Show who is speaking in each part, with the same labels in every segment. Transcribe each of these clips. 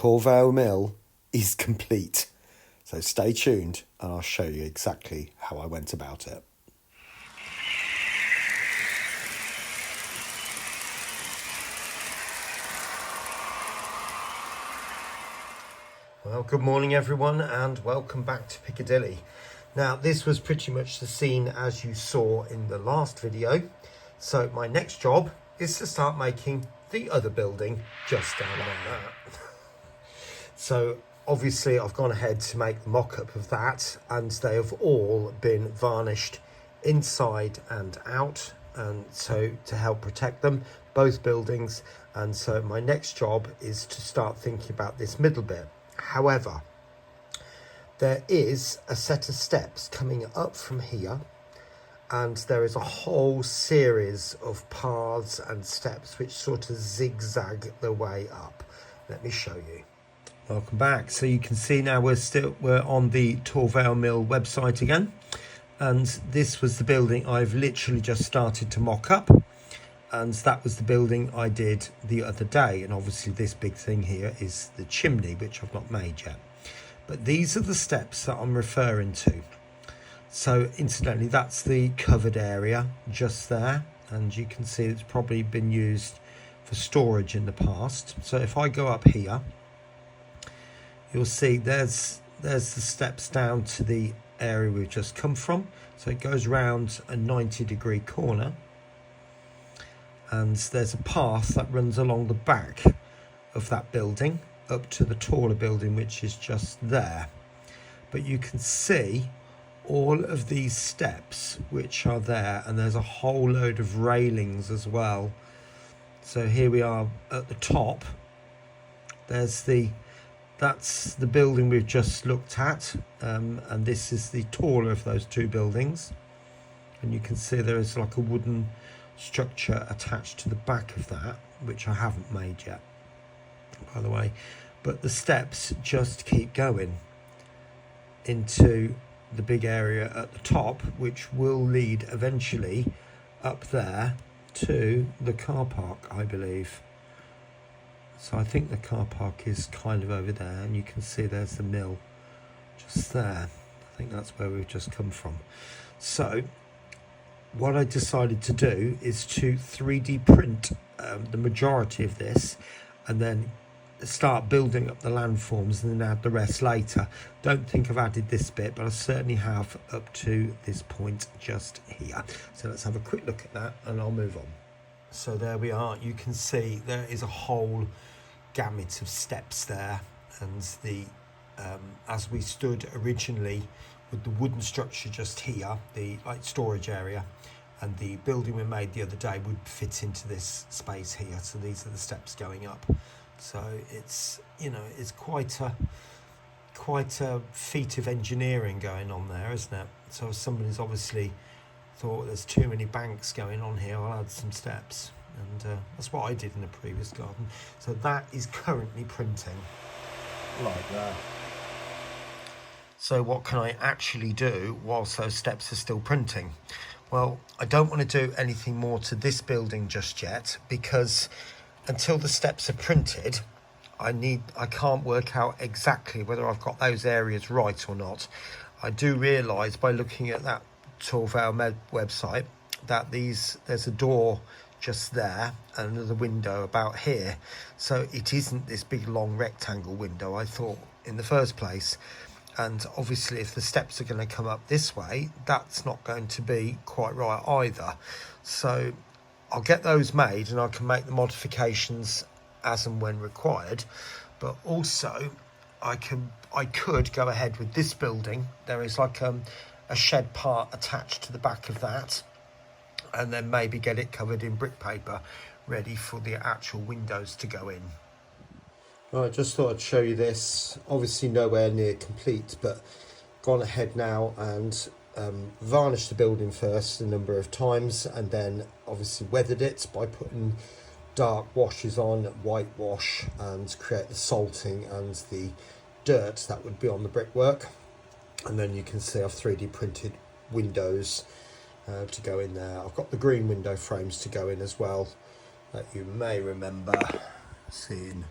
Speaker 1: Torr Vale Mill is complete. So stay tuned and I'll show you exactly how I went about it. Well, good morning everyone and welcome back to Piccadilly. Now this was pretty much the scene as you saw in the last video. So my next job is to start making the other building just down like that. So obviously I've gone ahead to make the mock-up of that, and they have all been varnished inside and out, and so to help protect them, both buildings. And so my next job is to start thinking about this middle bit. However, there is a set of steps coming up from here, and there is a whole series of paths and steps which sort of zigzag the way up. Let me show you. Welcome back. So you can see now we're on the Torr Vale Mill website again, and this was the building I've literally just started to mock up, and that was the building I did the other day. And obviously this big thing here is the chimney, which I've not made yet, but these are the steps that I'm referring to. So incidentally, that's the covered area just there, and you can see it's probably been used for storage in the past. So if I go up here, you'll see there's the steps down to the area we've just come from. So it goes round a 90-degree corner, and there's a path that runs along the back of that building up to the taller building, which is just there. But you can see all of these steps which are there, and there's a whole load of railings as well. So here we are at the top. That's the building we've just looked at, and this is the taller of those two buildings, and you can see there is like a wooden structure attached to the back of that, which I haven't made yet, by the way. But the steps just keep going into the big area at the top, which will lead eventually up there to the car park, I believe. So I think the car park is kind of over there, and you can see there's the mill just there. I think that's where we've just come from. So what I decided to do is to 3D print the majority of this, and then start building up the landforms and then add the rest later. Don't think I've added this bit, but I certainly have up to this point just here. So let's have a quick look at that and I'll move on. So there we are. You can see there is a whole gamut of steps there, and the as we stood originally with the wooden structure just here, the storage area, and the building we made the other day would fit into this space here. So these are the steps going up. So it's, you know, it's quite a feat of engineering going on there, isn't it? So somebody's obviously thought there's too many banks going on here, I'll add some steps, and that's what I did in the previous garden. So that is currently printing like that. So what can I actually do whilst those steps are still printing? Well, I don't want to do anything more to this building just yet, because until the steps are printed, I can't work out exactly whether I've got those areas right or not. I do realise by looking at that Torr Vale website that there's a door just there and another window about here. So it isn't this big long rectangle window I thought in the first place. And obviously if the steps are going to come up this way, that's not going to be quite right either. So I'll get those made and I can make the modifications as and when required. But also I could go ahead with this building. There is like a shed part attached to the back of that, and then maybe get it covered in brick paper, ready for the actual windows to go in. Right, just thought I'd show you this. Obviously nowhere near complete, but gone ahead now and varnished the building first a number of times, and then obviously weathered it by putting dark washes on, whitewash, and create the salting and the dirt that would be on the brickwork. And then you can see I've 3D printed windows to go in there. I've got the green window frames to go in as well, that you may remember seeing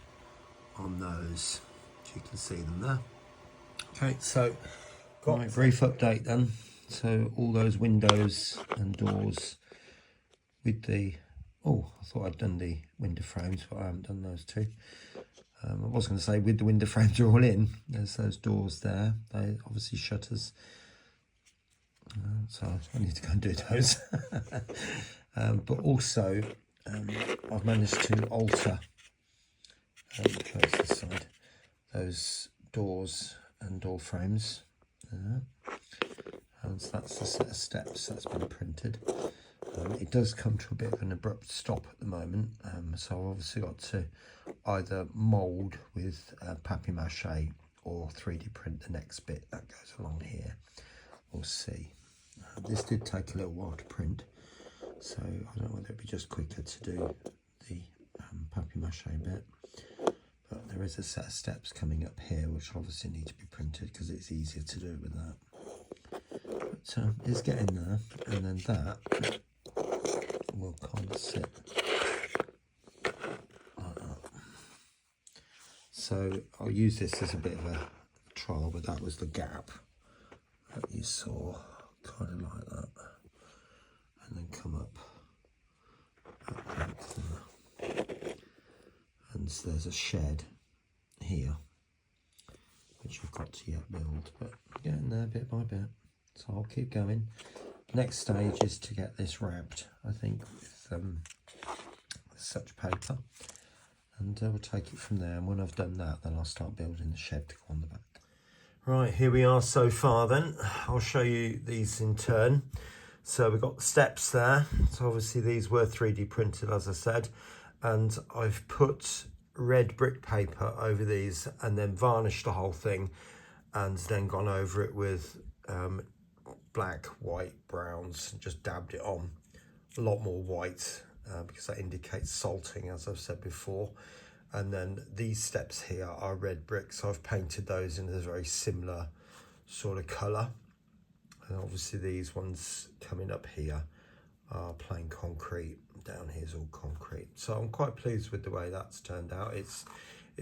Speaker 1: on those, so you can see them there. Okay, so got my brief update then. So all those windows and doors with the, oh, I thought I'd done the window frames, but I haven't done those two. I was going to say with the window frames are all in. There's those doors there. They obviously shutters. So I need to go and do those. But also I've managed to alter, close this side, those doors and door frames. And so that's the set of steps that's been printed. It does come to a bit of an abrupt stop at the moment, so I've obviously got to either mould with papier-mâché or 3D print the next bit that goes along here. We'll see. This did take a little while to print, so I don't know whether it'd be just quicker to do the papier-mâché bit. But there is a set of steps coming up here which obviously need to be printed because it's easier to do it with that. But it's getting there, and then that will kind of sit like that. So I'll use this as a bit of a trial, but that was the gap that you saw, kind of like that, and then come up there. And so there's a shed here which I've got to yet build, but getting there bit by bit, so I'll keep going. Next stage is to get this wrapped, I think, with such paper, and we'll take it from there. And when I've done that, then I'll start building the shed to go on the back. Right, here we are so far then. I'll show you these in turn. So we've got the steps there. So obviously these were 3D printed, as I said, and I've put red brick paper over these and then varnished the whole thing, and then gone over it with black, white, browns, and just dabbed it on. A lot more white because that indicates salting, as I've said before. And then these steps here are red brick, so I've painted those in a very similar sort of colour. And obviously these ones coming up here are plain concrete. Down here is all concrete. So I'm quite pleased with the way that's turned out. It's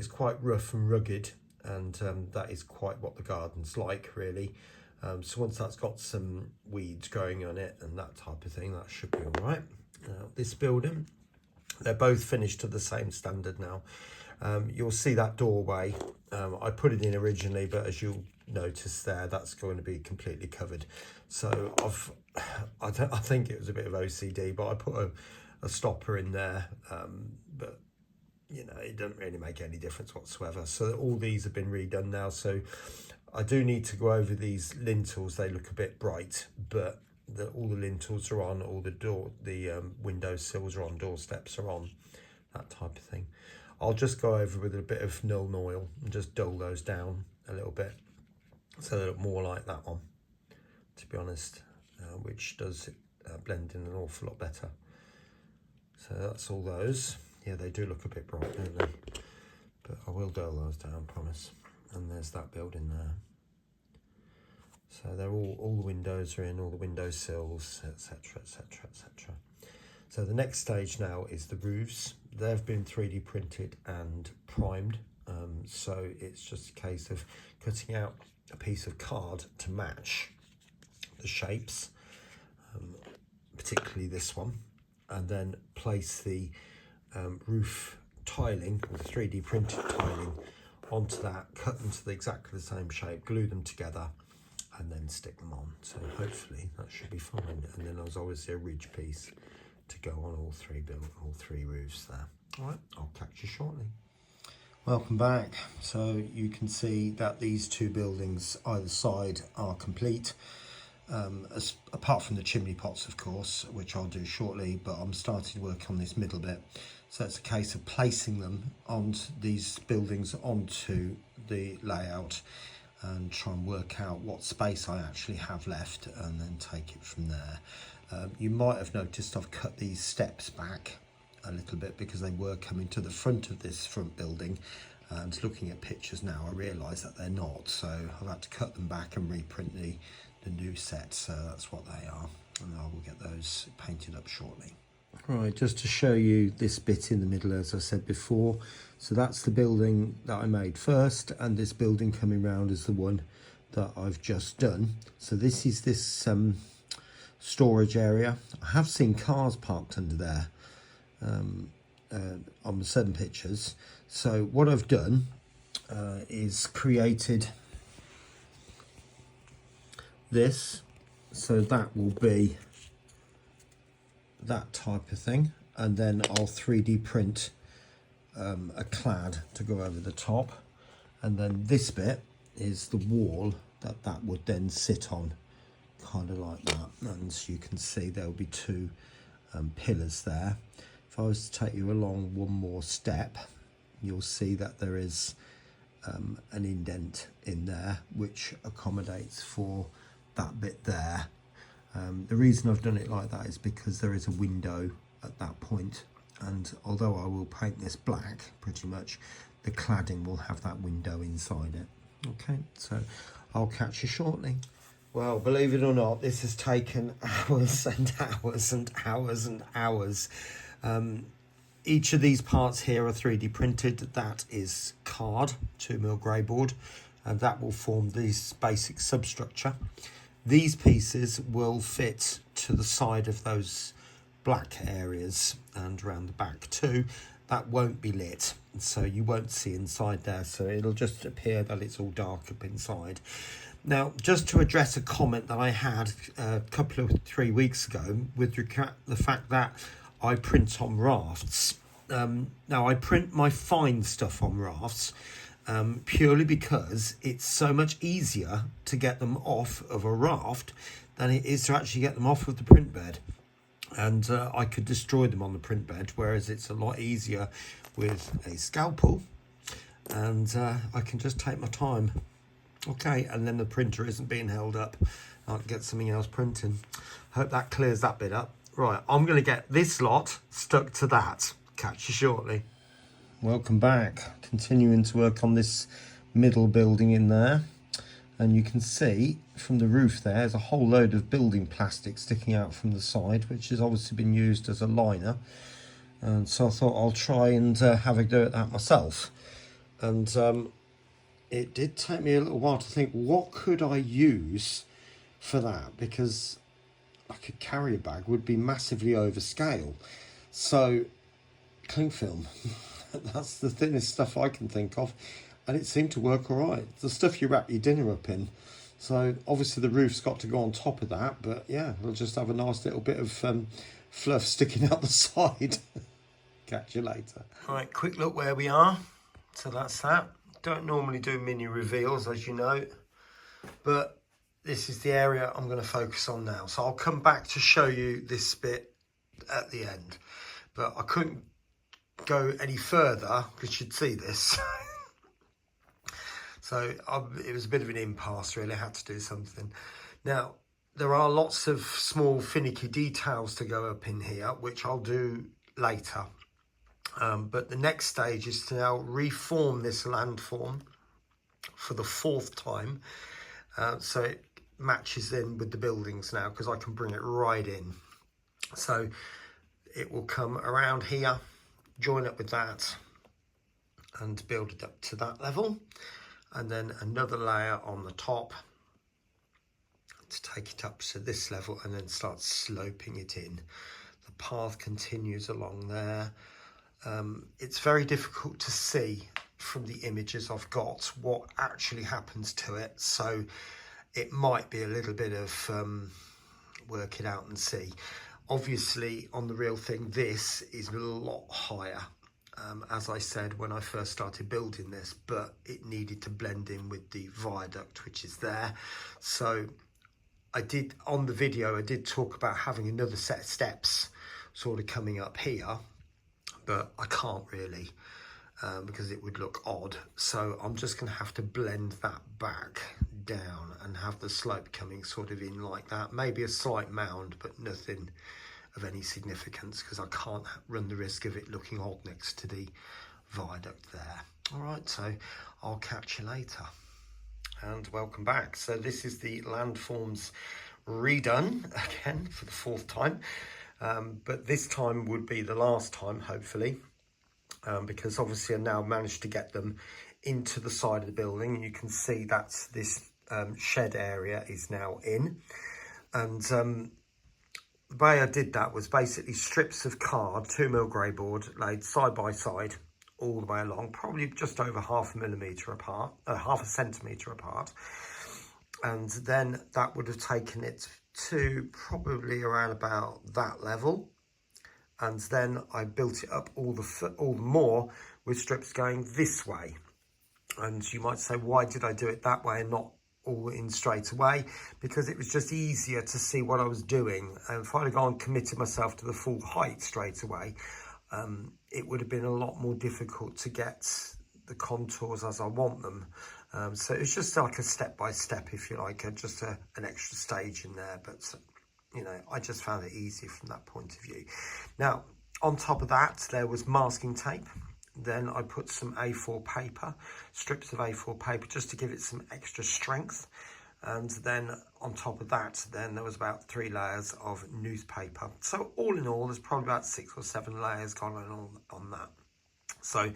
Speaker 1: quite rough and rugged, and that is quite what the garden's like, really. So once that's got some weeds growing on it and that type of thing, that should be all right. Now, this building, they're both finished to the same standard now. You'll see that doorway. I put it in originally, but as you'll notice there, that's going to be completely covered. So I think it was a bit of OCD, but I put a stopper in there. But you know, it doesn't really make any difference whatsoever. So all these have been redone now. So I do need to go over these lintels. They look a bit bright, but all the lintels are on, all the window sills are on, door steps are on, that type of thing. I'll just go over with a bit of Nuln Oil and just dull those down a little bit so they look more like that one, to be honest, which does blend in an awful lot better. So that's all those. Yeah, they do look a bit bright, don't they? But I will dull those down, promise. And there's that building there. So they're all the windows are in, all the window sills, etc, etc, etc. So the next stage now is the roofs. They've been 3D printed and primed. So it's just a case of cutting out a piece of card to match the shapes, particularly this one, and then place the roof tiling, or the 3D printed tiling, onto that, cut them to exactly the same shape, glue them together, and then stick them on. So hopefully that should be fine. And then there's obviously a ridge piece to go on all three roofs there. All right, I'll catch you shortly. Welcome back. So you can see that these two buildings either side are complete, apart from the chimney pots, of course, which I'll do shortly, but I'm starting to work on this middle bit. So it's a case of placing them on these buildings onto the layout and try and work out what space I actually have left, and then take it from there. You might have noticed I've cut these steps back a little bit because they were coming to the front of this front building, and looking at pictures now I realise that they're not, so I've had to cut them back and reprint the new set. So that's what they are, and I will get those painted up shortly. Right, just to show you this bit in the middle, as I said before. So that's the building that I made first, and this building coming round is the one that I've just done. So this is this storage area. I have seen cars parked under there on certain pictures. So what I've done is created this, so that will be that type of thing, and then I'll 3D print a clad to go over the top, and then this bit is the wall that would then sit on, kind of like that. And as you can see, there'll be two pillars there. If I was to take you along one more step, you'll see that there is an indent in there which accommodates for that bit there. The reason I've done it like that is because there is a window at that point, and although I will paint this black pretty much, the cladding will have that window inside it. Okay, so I'll catch you shortly. Well, believe it or not, this has taken hours and hours and hours and hours. Each of these parts here are 3D printed. That is card, 2mm grey board, and that will form this basic substructure. These pieces will fit to the side of those black areas and around the back too. That won't be lit, so you won't see inside there, so it'll just appear that it's all dark up inside. Now, just to address a comment that I had a couple of 3 weeks ago with the fact that I print on rafts. Now, I print my fine stuff on rafts purely because it's so much easier to get them off of a raft than it is to actually get them off of the print bed. And I could destroy them on the print bed, whereas it's a lot easier with a scalpel, and I can just take my time. Okay, and then the printer isn't being held up. I can get something else printing. Hope that clears that bit up. Right, I'm going to get this lot stuck to that. Catch you shortly. Welcome back. Continuing to work on this middle building in there. And you can see from the roof there's a whole load of building plastic sticking out from the side, which has obviously been used as a liner. And so I thought I'll try and have a go at that myself. And it did take me a little while to think, what could I use for that? Because like a carrier bag would be massively overscale. So cling film, that's the thinnest stuff I can think of. And it seemed to work all right. The stuff you wrap your dinner up in. So obviously the roof's got to go on top of that. But yeah, we'll just have a nice little bit of fluff sticking out the side. Catch you later. All right, quick look where we are. So that's that. Don't normally do mini reveals, as you know. But this is the area I'm going to focus on now. So I'll come back to show you this bit at the end. But I couldn't go any further because you'd see this. So it was a bit of an impasse, really. I had to do something. Now, there are lots of small finicky details to go up in here, which I'll do later. But the next stage is to now reform this landform for the 4th time. So it matches in with the buildings now, because I can bring it right in. So it will come around here, join up with that, and build it up to that level. And then another layer on the top to take it up to this level, and then start sloping it in. The path continues along there. It's very difficult to see from the images I've got what actually happens to it, so it might be a little bit of work it out and see. Obviously on the real thing this is a lot higher, as I said when I first started building this, but it needed to blend in with the viaduct which is there. So I did, on the video I did talk about having another set of steps sort of coming up here, but I can't really because it would look odd. So I'm just going to have to blend that back down and have the slope coming sort of in like that. Maybe a slight mound, but nothing of any significance, because I can't run the risk of it looking odd next to the viaduct there. All right, so I'll catch you later. And welcome back. So this is the landforms redone again for the 4th time. but this time would be the last time, hopefully, because obviously I now managed to get them into the side of the building, and you can see that this shed area is now in. And the way I did that was basically strips of card, 2mm grey board, laid side by side all the way along, probably just over half a centimetre apart. And then that would have taken it to probably around about that level. And then I built it up all the more with strips going this way. And you might say, why did I do it that way and not all in straight away? Because it was just easier to see what I was doing. And if I'd have gone and committed myself to the full height straight away, it would have been a lot more difficult to get the contours as I want them. So it's just like a step-by-step, if you like, just an extra stage in there. But, you know, I just found it easier from that point of view. Now, on top of that, there was masking tape. Then I put some A4 paper, strips of A4 paper, just to give it some extra strength. And then on top of that, then there was about 3 layers of newspaper. So all in all, there's probably about 6 or 7 layers gone on that. So,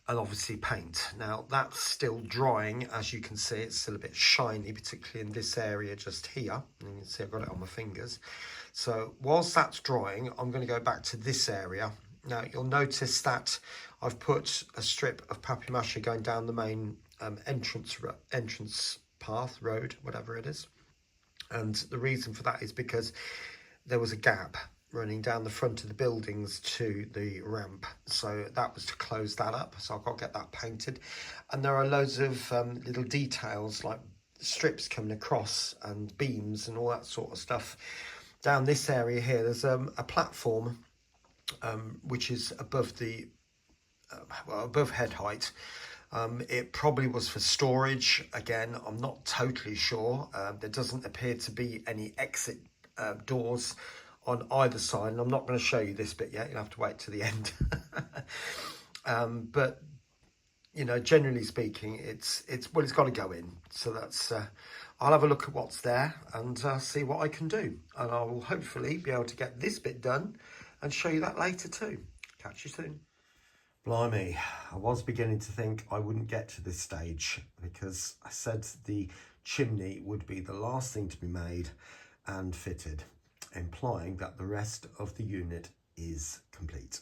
Speaker 1: and obviously paint. Now that's still drying, as you can see. It's still a bit shiny, particularly in this area just here. And you can see I've got it on my fingers. So whilst that's drying, I'm going to go back to this area. Now you'll notice that I've put a strip of papier-mâché going down the main entrance path, road, whatever it is. And the reason for that is because there was a gap running down the front of the buildings to the ramp, so that was to close that up. So I've got to get that painted. And there are loads of little details like strips coming across and beams and all that sort of stuff. Down this area here, there's a platform which is above the above head height. It probably was for storage. Again, I'm not totally sure. There doesn't appear to be any exit doors on either side, and I'm not going to show you this bit yet. You'll have to wait to the end. But you know, generally speaking, it's got to go in. So that's I'll have a look at what's there and see what I can do, and I will hopefully be able to get this bit done and show you that later too. Catch you soon. Blimey, I was beginning to think I wouldn't get to this stage, because I said the chimney would be the last thing to be made and fitted, implying that the rest of the unit is complete.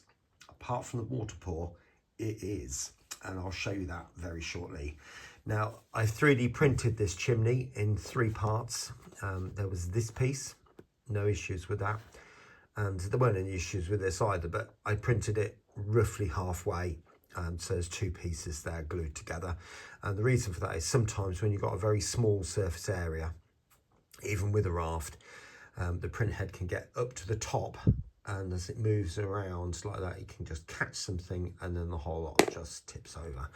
Speaker 1: Apart from the water pour, it is, and I'll show you that very shortly. Now, I 3D printed this chimney in 3 parts. There was this piece, no issues with that, and there weren't any issues with this either, but I printed it roughly halfway, so there's 2 pieces there glued together. And the reason for that is sometimes when you've got a very small surface area, even with a raft, the print head can get up to the top, and as it moves around like that, it can just catch something, and then the whole lot just tips over,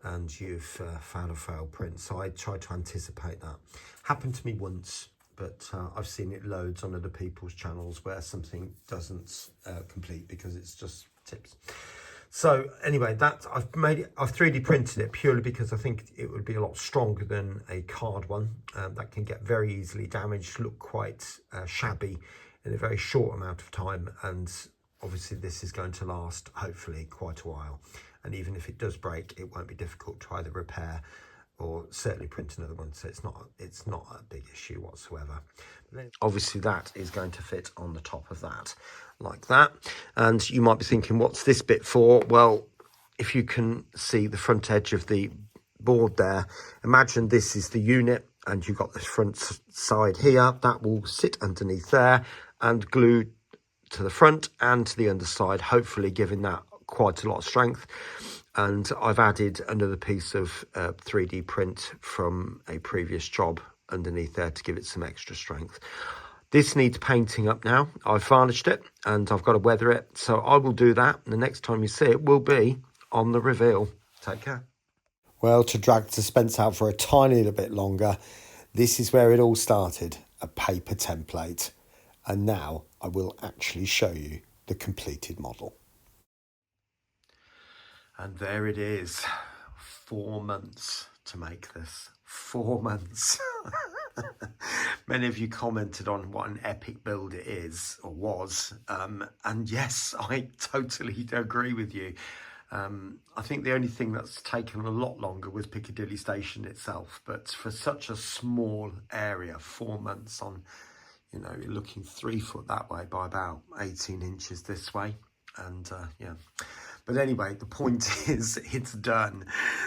Speaker 1: and you've found a failed print. So I tried to anticipate that. Happened to me once, but I've seen it loads on other people's channels where something doesn't complete because it's just tips. So anyway, that I've 3D printed it purely because I think it would be a lot stronger than a card one. That can get very easily damaged, look quite shabby in a very short amount of time, and obviously this is going to last hopefully quite a while. And even if it does break, it won't be difficult to either repair or certainly print another one, so it's not a big issue whatsoever. But then obviously that is going to fit on the top of that, like that. And you might be thinking, what's this bit for? Well, if you can see the front edge of the board there, imagine this is the unit, and you've got this front side here that will sit underneath there and glue to the front and to the underside, hopefully giving that quite a lot of strength. And I've added another piece of 3D print from a previous job underneath there to give it some extra strength. This needs painting up now. I've varnished it and I've got to weather it. So I will do that. And the next time you see it will be on the reveal. Take care. Well, to drag suspense out for a tiny little bit longer, this is where it all started, a paper template. And now I will actually show you the completed model. And there it is, 4 months to make this, 4 months. Many of you commented on what an epic build it is, or was, and yes, I totally agree with you. I think the only thing that's taken a lot longer was Piccadilly Station itself, but for such a small area, 4 months on, you know, you're looking 3 foot that way by about 18 inches this way, and yeah. But anyway, the point is it's done.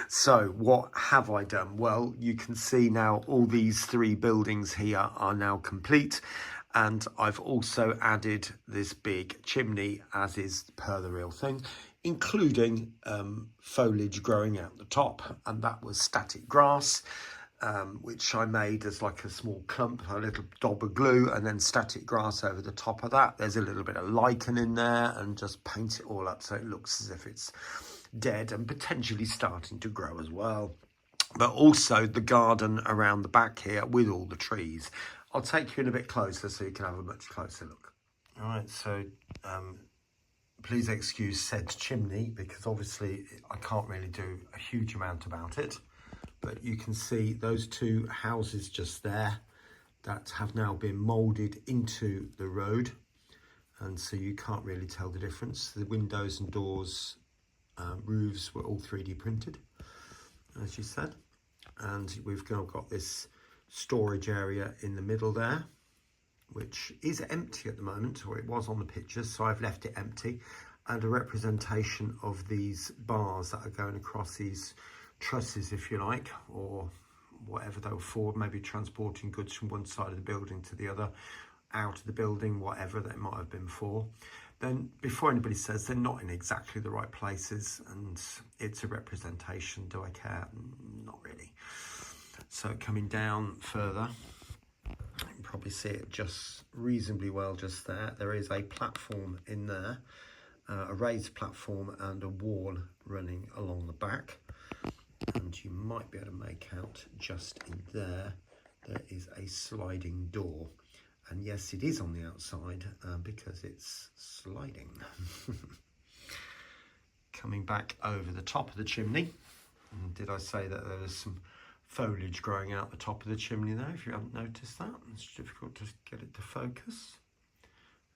Speaker 1: So what have I done? Well, you can see now all these 3 buildings here are now complete. And I've also added this big chimney, as is per the real thing, including foliage growing out the top. And that was static grass, which I made as like a small clump, a little daub of glue, and then static grass over the top of that. There's a little bit of lichen in there, and just paint it all up so it looks as if it's dead and potentially starting to grow as well. But also the garden around the back here with all the trees. I'll take you in a bit closer so you can have a much closer look. All right, so please excuse said chimney, because obviously I can't really do a huge amount about it. But you can see those 2 houses just there that have now been moulded into the road, and so you can't really tell the difference. The windows and doors, roofs were all 3D printed, as you said, and we've now got this storage area in the middle there, which is empty at the moment, or it was on the pictures, so I've left it empty, and a representation of these bars that are going across these trusses, if you like, or whatever they were for, maybe transporting goods from one side of the building to the other, out of the building, whatever that might have been for. Then before anybody says they're not in exactly the right places and it's a representation, do I care? Not really. So coming down further, you can probably see it just reasonably well just there. There is a platform in there, a raised platform and a wall running along the back. And you might be able to make out just in there, there is a sliding door. And yes, it is on the outside because it's sliding. Coming back over the top of the chimney. And did I say that there was some foliage growing out the top of the chimney there? If you haven't noticed that, it's difficult to get it to focus.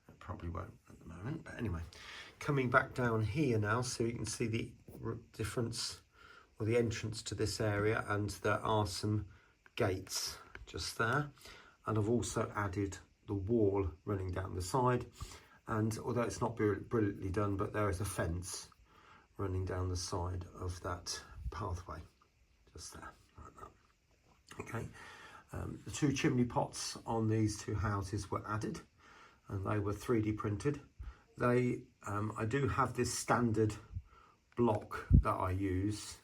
Speaker 1: It probably won't at the moment, but anyway. Coming back down here now, so you can see the difference, or the entrance to this area, and there are some gates just there, and I've also added the wall running down the side, and although it's not brilliantly done, but there is a fence running down the side of that pathway just there, like that. Okay, the 2 chimney pots on these 2 houses were added, and they were 3D printed. They I do have this standard block that I use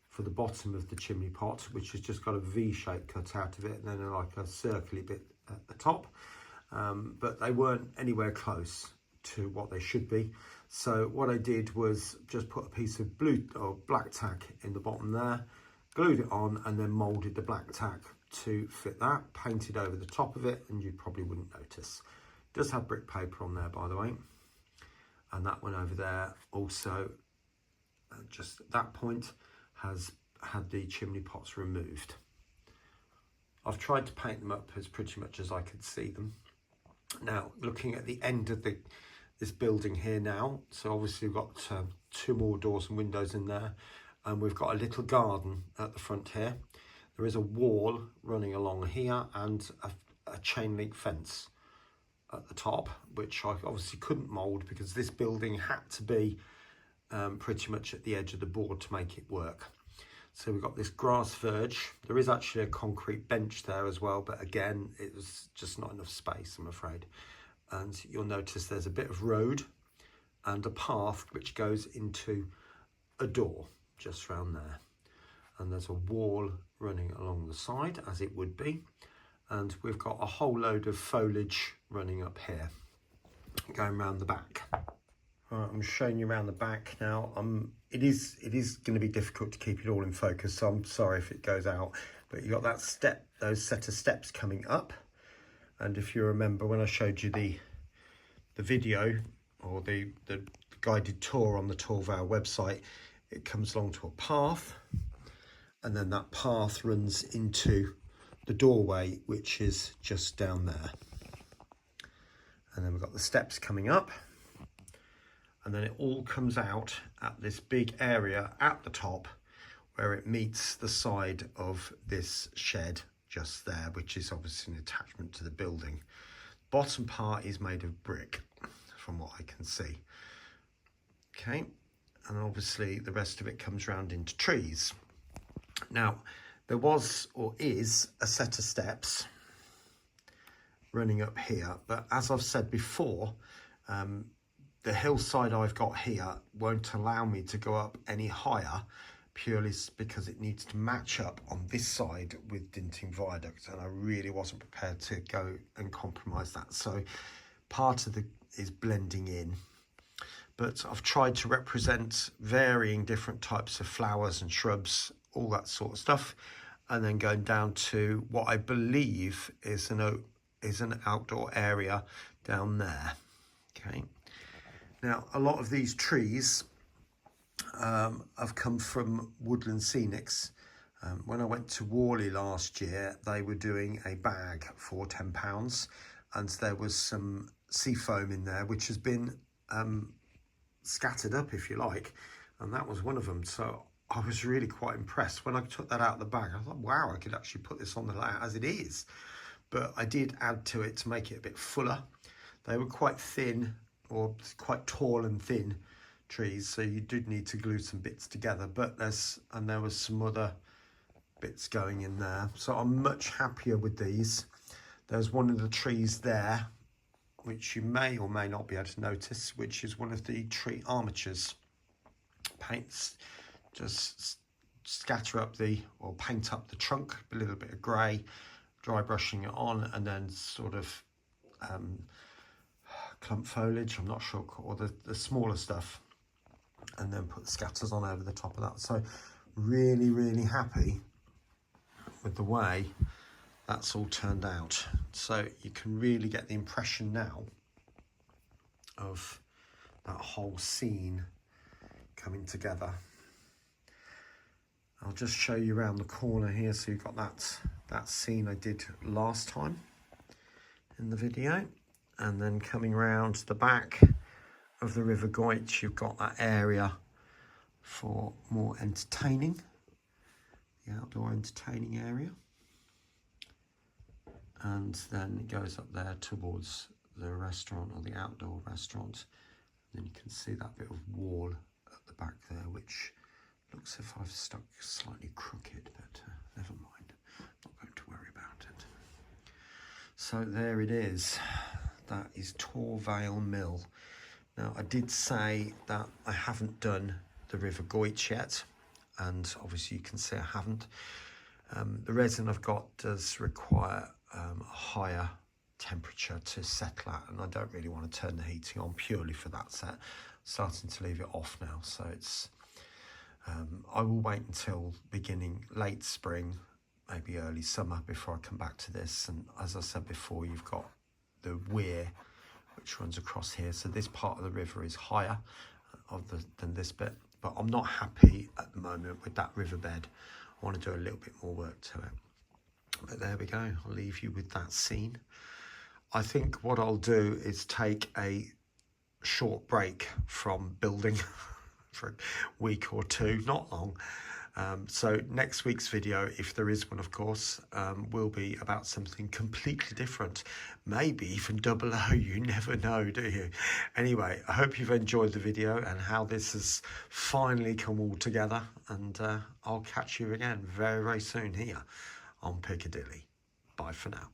Speaker 1: for the bottom of the chimney pot, which has just got a V shape cut out of it, and then like a circly bit at the top, but they weren't anywhere close to what they should be. So what I did was just put a piece of blue or black tack in the bottom there, glued it on, and then molded the black tack to fit that, painted over the top of it, and you probably wouldn't notice. It does have brick paper on there, by the way, and that one over there also, just at that point, has had the chimney pots removed. I've tried to paint them up as pretty much as I could see them. Now, looking at the end of this building here now, so obviously we've got 2 more doors and windows in there, and we've got a little garden at the front here. There is a wall running along here and a chain link fence at the top, which I obviously couldn't mould because this building had to be pretty much at the edge of the board to make it work. So we've got this grass verge. There is actually a concrete bench there as well, but again, it was just not enough space, I'm afraid. And you'll notice there's a bit of road and a path which goes into a door just round there. And there's a wall running along the side, as it would be. And we've got a whole load of foliage running up here, going round the back. Right, I'm showing you around the back now. It is going to be difficult to keep it all in focus, so I'm sorry if it goes out. But you got that step, those set of steps coming up. And if you remember when I showed you the video or the guided tour on the Torr Vale website, it comes along to a path, and then that path runs into the doorway, which is just down there. And then we've got the steps coming up, and then it all comes out at this big area at the top where it meets the side of this shed just there, which is obviously an attachment to the building. Bottom part is made of brick from what I can see. Okay, and obviously the rest of it comes round into trees. Now, there was or is a set of steps running up here, but as I've said before, the hillside I've got here won't allow me to go up any higher, purely because it needs to match up on this side with Dinting Viaduct, and I really wasn't prepared to go and compromise that. So part of is blending in, but I've tried to represent varying different types of flowers and shrubs, all that sort of stuff, and then going down to what I believe is an outdoor area down there. Okay, now a lot of these trees have come from Woodland Scenics. When I went to Worley last year, they were doing a bag for £10, and there was some sea foam in there which has been scattered up, if you like, and that was one of them. So I was really quite impressed when I took that out of the bag. I thought, wow, I could actually put this on the layout as it is, but I did add to it to make it a bit fuller. They were quite thin, or quite tall and thin trees, so you did need to glue some bits together, but there was some other bits going in there, so I'm much happier with these. There's one of the trees there which you may or may not be able to notice, which is one of the tree armatures. Paints just scatter up or paint up the trunk, a little bit of grey, dry brushing it on, and then sort of clump foliage, I'm not sure, or the smaller stuff, and then put the scatters on over the top of that. So really, really happy with the way that's all turned out. So you can really get the impression now of that whole scene coming together. I'll just show you around the corner here, so you've got that scene I did last time in the video, and then coming round the back of the River Goyt, you've got that area for more entertaining, the outdoor entertaining area, and then it goes up there towards the restaurant, or the outdoor restaurant. And then you can see that bit of wall at the back there, which looks as if I've stuck slightly crooked, but never mind, not going to worry about it. So there it is. That is Torr Vale Mill. Now, I did say that I haven't done the River Goyt yet, and obviously you can see I haven't. The resin I've got does require a higher temperature to settle at, and I don't really want to turn the heating on purely for that set. I'm starting to leave it off now, so it's I will wait until late spring, maybe early summer, before I come back to this. And as I said before, you've got the weir which runs across here, so this part of the river is higher than this bit, but I'm not happy at the moment with that riverbed. I want to do a little bit more work to it, but there we go. I'll leave you with that scene. I think what I'll do is take a short break from building for a week or two, not long. So next week's video, if there is one, of course, will be about something completely different, maybe even double O, you never know, do you? Anyway, I hope you've enjoyed the video and how this has finally come all together, and I'll catch you again very, very soon here on Piccadilly. Bye for now.